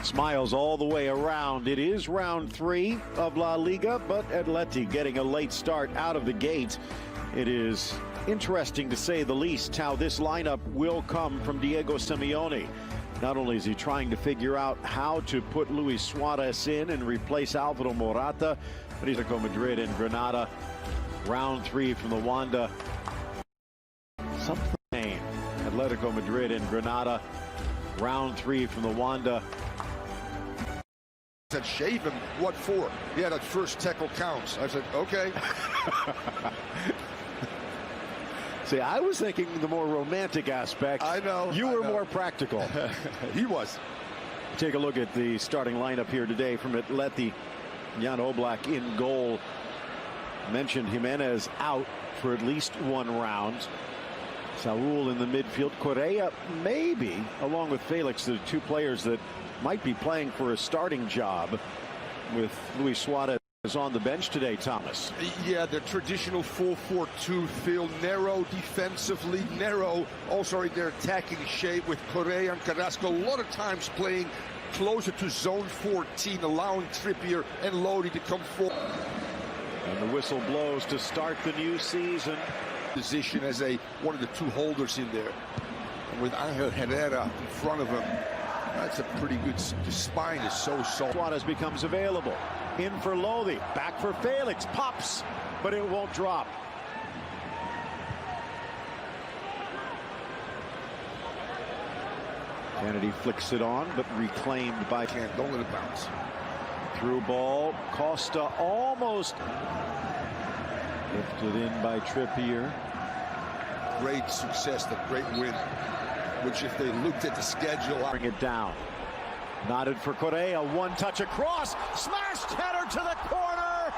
Smiles all the way around. It is round 3 of La Liga, but Atleti getting a late start out of the gate. It is interesting, to say the least, how this lineup will come from Diego Simeone. Not only is he trying to figure out how to put Luis Suarez in and replace Alvaro Morata, but he's Atl.Madrid and Granada. Round 3 from the Wanda. Something. Atl.Madrid and Granada. Round 3 from the Wanda. Said shave him. What for? Yeah, that first tackle counts. I said, okay. See, I was thinking the more romantic aspect. I know. You were more practical. He was. Take a look at the starting lineup here today from Atleti. Jan Oblak in goal. Mentioned Jimenez out for at least 1 round. Saul in the midfield. Correa maybe, along with Felix, the 2 players that might be playing for a starting job, with Luis Suarez on the bench today, Thomas. Yeah, the traditional 4-4-2 feel, narrow defensively, narrow also in their attacking shape, with Correa and Carrasco a lot of times playing closer to zone 14, allowing Trippier and Lodi to come forward. And the whistle blows to start the new season. Position as one of the 2 holders in there, and with Angel Herrera in front of him, that's a pretty good. The spine is so soft. Suarez becomes available. In for Lodi. Back for Felix. Pops, but it won't drop. Kennedy flicks it on, but reclaimed by... Don't let it bounce. Through ball. Costa almost lifted in by Trippier. Great success, the great win, which if they looked at the schedule... Bring it down. Nodded for Correa. 1 touch across. Smashed header to the corner.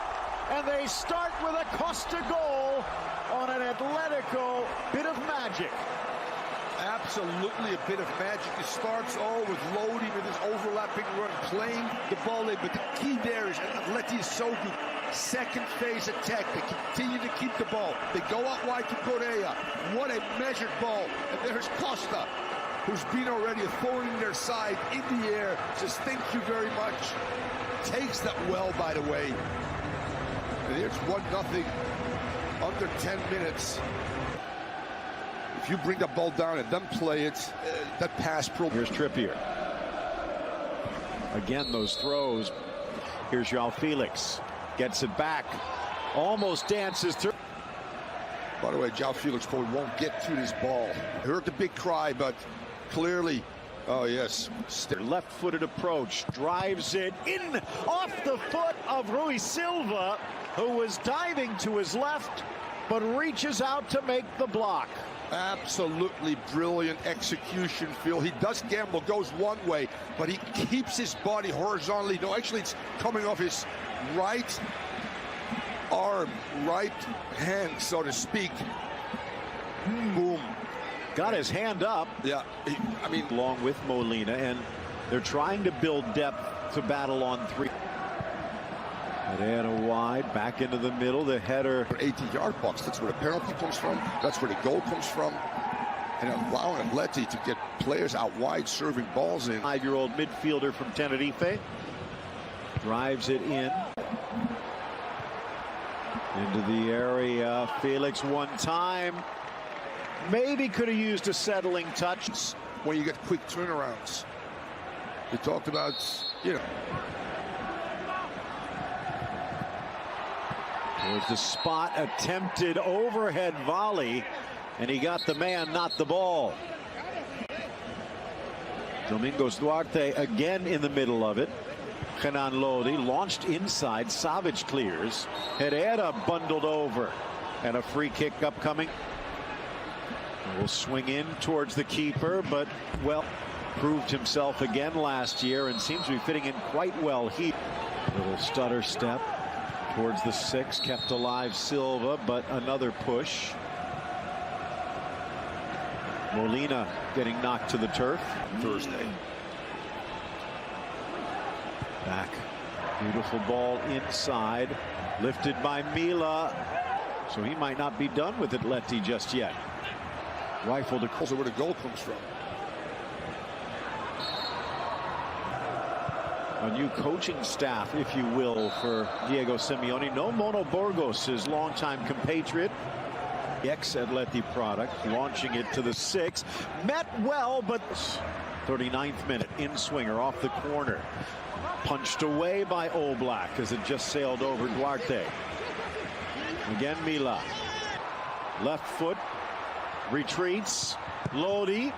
And they start with a Costa goal on an Atletico bit of magic. Absolutely a bit of magic. It starts all with Lodi with his overlapping run, playing the ball in. But the key there is Atleti is so good. Second phase attack. They continue to keep the ball. They go out wide to Correa. What a measured ball. And there's Costa, who's been already a thorn in their side, in the air. Says thank you very much. Takes that well, by the way. And here's 1-0 under 10 minutes. If you bring the ball down and then play it, that pass pro. Here's Trippier. Again, those throws. Here's João Felix. Gets it back. Almost dances through. By the way, João Felix probably won't get to this ball. I heard the big cry, but clearly, oh yes. Left-footed approach. Drives it in off the foot of Rui Silva, who was diving to his left, but reaches out to make the block. Absolutely brilliant execution, Phil. He does gamble, goes one way, but he keeps his body horizontally. No, actually, it's coming off his right arm, right hand, so to speak. Boom. Got his hand up. Yeah, I mean, along with Molina, and they're trying to build depth to battle on 3. Herrera wide, back into the middle, the header. 18-yard box, that's where the penalty comes from, that's where the goal comes from. And allowing Atleti to get players out wide serving balls in. 5-year-old midfielder from Tenerife. Drives it in. Into the area. Felix 1 time. Maybe could have used a settling touch. When you get quick turnarounds. We talked about, you know. There's the spot, attempted overhead volley, and he got the man, not the ball. Domingos Duarte again in the middle of it. Kenan Lodi launched inside. Savic clears. Herrera bundled over, and a free kick upcoming. Will swing in towards the keeper, but well, proved himself again last year and seems to be fitting in quite well. Little stutter step towards the 6, kept alive Silva, but another push. Molina getting knocked to the turf. Thursday. Back. Beautiful ball inside. Lifted by Mila. So he might not be done with Atleti just yet. Rifled across. Also where the goal comes from. A new coaching staff, if you will, for Diego Simeone. No Mono Burgos, his longtime compatriot. The ex-Atleti product, launching it to the 6. Met well, but 39th minute, in-swinger off the corner. Punched away by Oblak as it just sailed over Duarte. Again, Mila. Left foot, retreats. Lodi.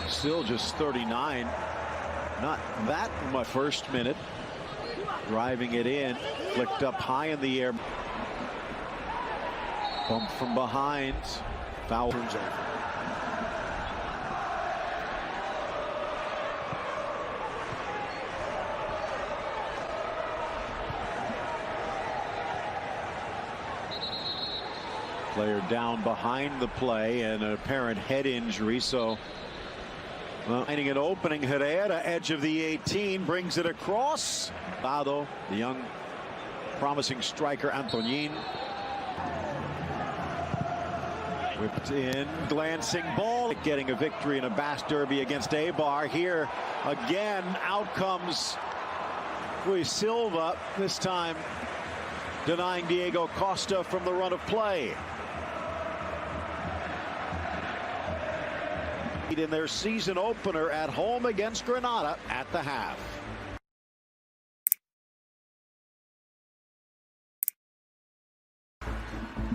Still just 39. Not that much. First minute. Driving it in. Flicked up high in the air. Bump from behind. Foul. Player down behind the play and an apparent head injury, so finding an opening. Herrera, edge of the 18, brings it across. Lado, the young promising striker Antonin. Whipped in, glancing ball, getting a victory in a Basque Derby against Eibar. Here again, out comes Rui Silva, this time denying Diego Costa from the run of play. In their season opener at home against Granada at the half.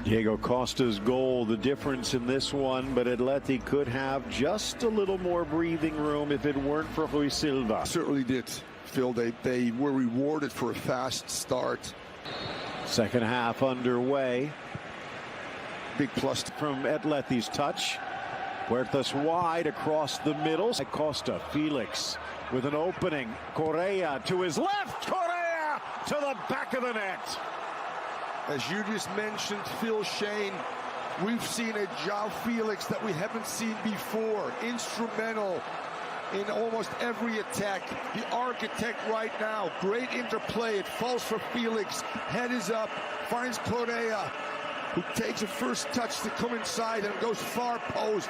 Diego Costa's goal, the difference in this one, but Atleti could have just a little more breathing room if it weren't for Rui Silva. Certainly did, Phil. They were rewarded for a fast start. Second half underway. Big plus from Atleti's touch. Huertas wide across the middle. Costa, Felix with an opening. Correa to his left. Correa to the back of the net. As you just mentioned, Phil Shane, we've seen a João Felix that we haven't seen before. Instrumental in almost every attack. The architect right now. Great interplay. It falls for Felix. Head is up. Finds Correa, who takes a first touch to come inside and goes far post.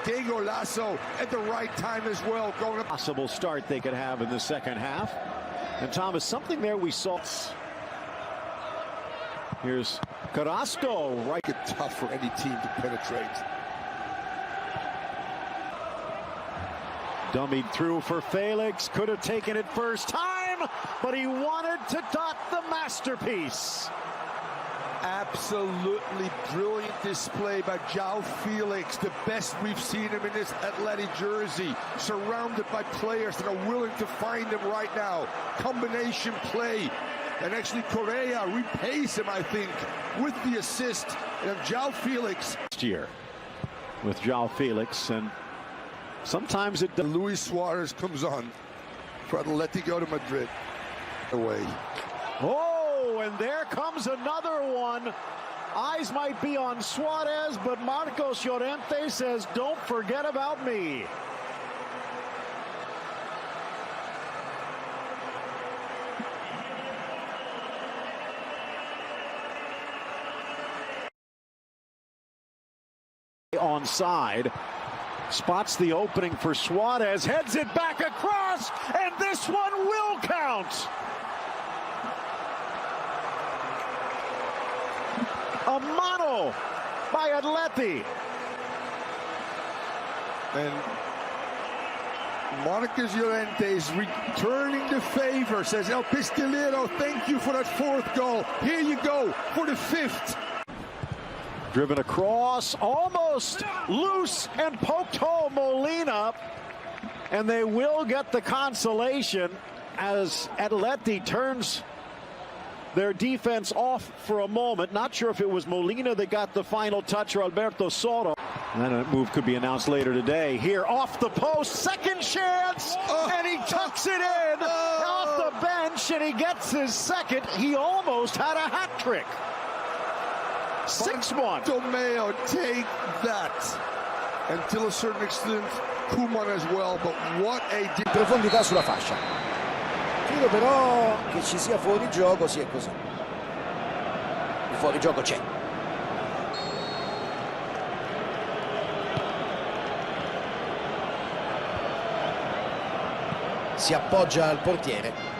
Diego Lasso at the right time as well. Going up. Possible start they could have in the second half. And Thomas, something there we saw. Here's Carrasco. Right. It's tough for any team to penetrate. Dummied through for Felix. Could have taken it first time, but he wanted to dot the masterpiece. Absolutely brilliant display by João Felix, the best we've seen him in this Atleti jersey, surrounded by players that are willing to find him right now. Combination play, and actually Correa repays him, I think, with the assist. And João Felix. Next year with João Felix, and sometimes it does. Luis Suarez comes on for Atl.Madrid. Away. Oh, and there comes another one. Eyes might be on Suarez, but Marcos Llorente says, don't forget about me. Onside. Spots the opening for Suarez, heads it back across, and this one will count. A mano by Atleti. And Marcos Llorente is returning the favor, says El Pistolero, thank you for that fourth goal. Here you go for the fifth. Driven across, almost loose, and poked home Molina. And they will get the consolation as Atleti turns their defense off for a moment. Not sure if it was Molina that got the final touch or Alberto Soto. And then a move could be announced later today. Here off the post, second chance, and he tucks it in off the bench, and he gets his second. He almost had a hat trick. 6-1. Tomeo, take that. Until a certain extent, Koeman as well, but what a... Profondità sulla fascia. Credo però che ci sia fuorigioco, sì è così. Il fuorigioco c'è. si appoggia al portiere.